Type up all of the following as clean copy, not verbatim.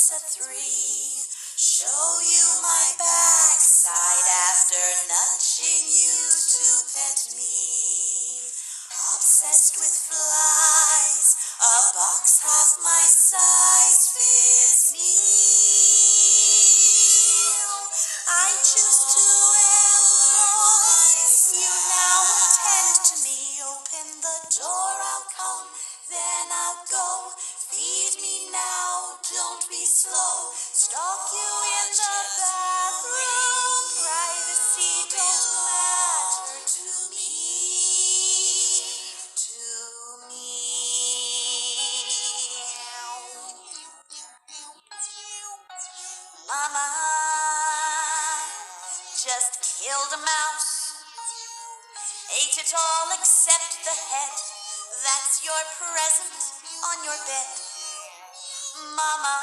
counts at 3. Show you my backside after nudging you to pet me. Obsessed with flies, a box half my size fits me. I choose to employ you now. Attend to me, open the door, I'll come, then I'll go. Feed me now, don't be slow. Stalk you in the bathroom. Privacy don't matter to me. Mama just killed a mouse. Ate it all except the head. That's your present on your bed. Mama,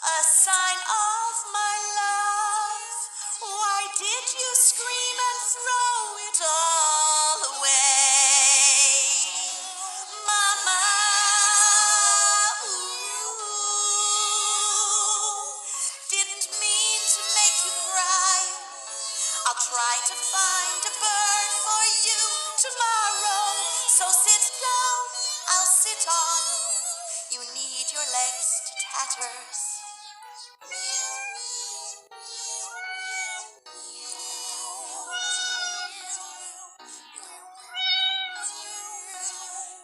a sign of my love. Why did you scream and throw it all away? Mama, didn't mean to make you cry. I'll try to find a bird for you tomorrow. So sit down, I'll sit on. You need your legs to tatters.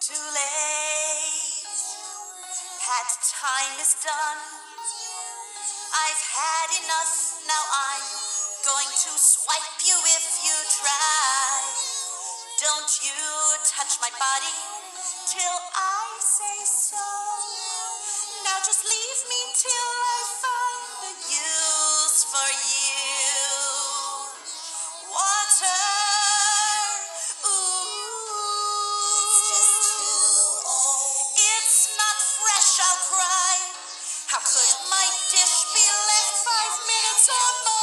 Too late. Pat time is done. I've had enough, now I'm going to swipe you if you try. Don't you touch my body till I say so. Now just leave me till I find a use for you. Water, ooh, it's just too old. It's not fresh, I'll cry. How could my dish be left 5 minutes or more?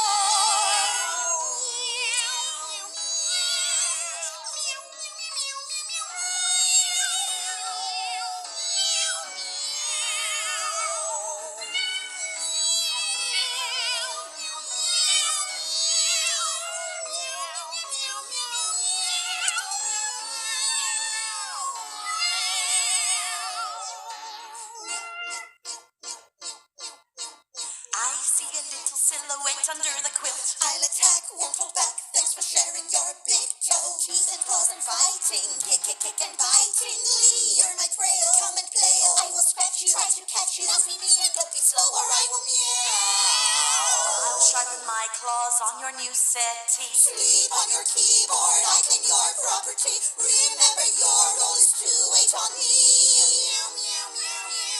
I see a little silhouette under the quilt. I'll attack, won't hold back. Thanks for sharing your big toe. Teeth and claws and fighting. Kick, kick, kick and biting. Lee, you're my prey. Come and play. I will scratch you. Try to catch you. Now me, don't be slow or I will meow. I'll sharpen my claws on your new settee. Sleep on your keyboard. I claim your property. Remember your role is to wait on me.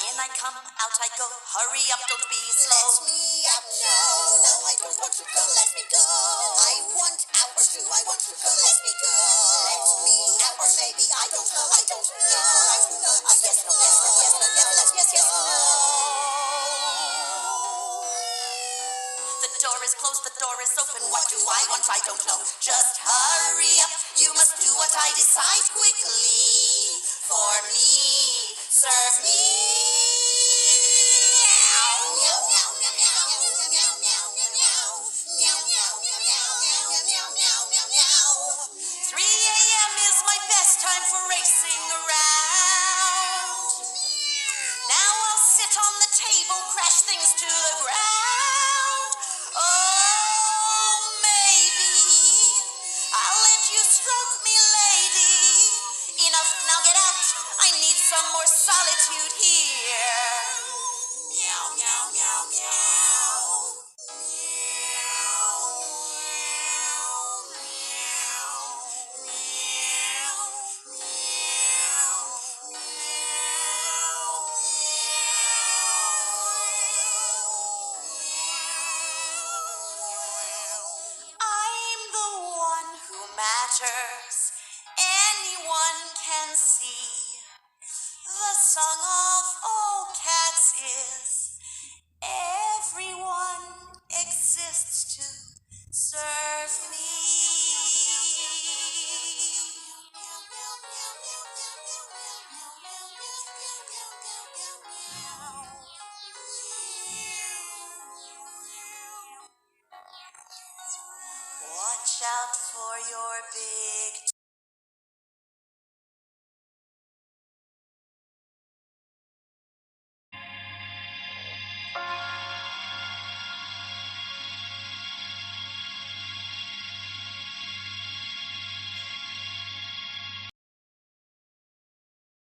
In I come, out I go. Hurry up, don't be slow. Let me out now. No, I don't want to go. Let me go. I want out or do I want to go? Let me go. Let me out or maybe I don't know. I don't know. I do know. Yes, no, yes, no, yes, no, yes, no. The door is closed, the door is open. What do I want? I don't know. Just hurry up. You must do what I decide quickly. For me, serve me. 3 a.m. is my best time for racing around. Now I'll sit on the table, crash things to the ground. Oh, maybe I'll let you stroke me, lady. Enough, now get out. I need some more solitude here. Meow, meow, meow, meow. I'm the one who matters. Anyone can see. The song of all cats is everyone exists to serve me. Watch out for your big